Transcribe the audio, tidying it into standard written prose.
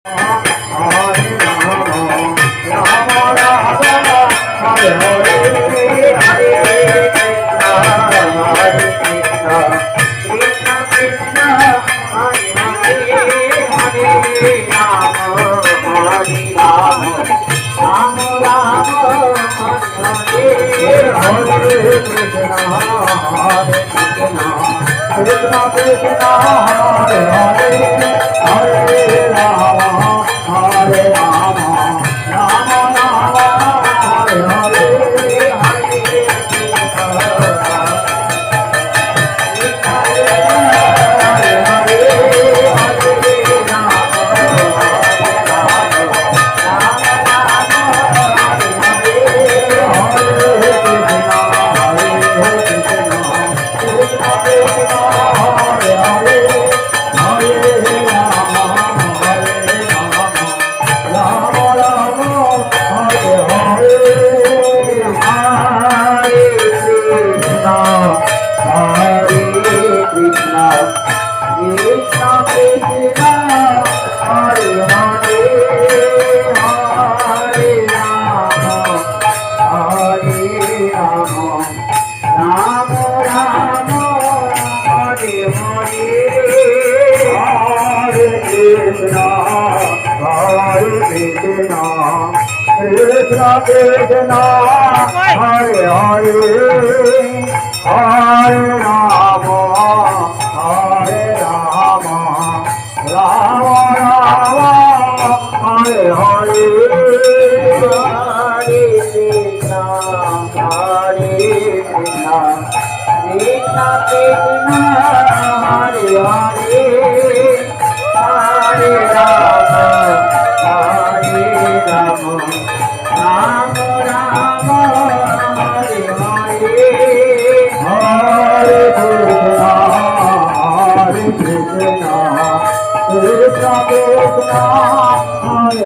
Krishna Hare Hare Hare Rama Hare Rama Rama Rama Hare Hare Hare Krishna Hare Krishna Krishna Krishna Hare Hare Hare Rama Hare Rama Ram Ram Hare Hare Hare Krishna Krishna Krishna Hare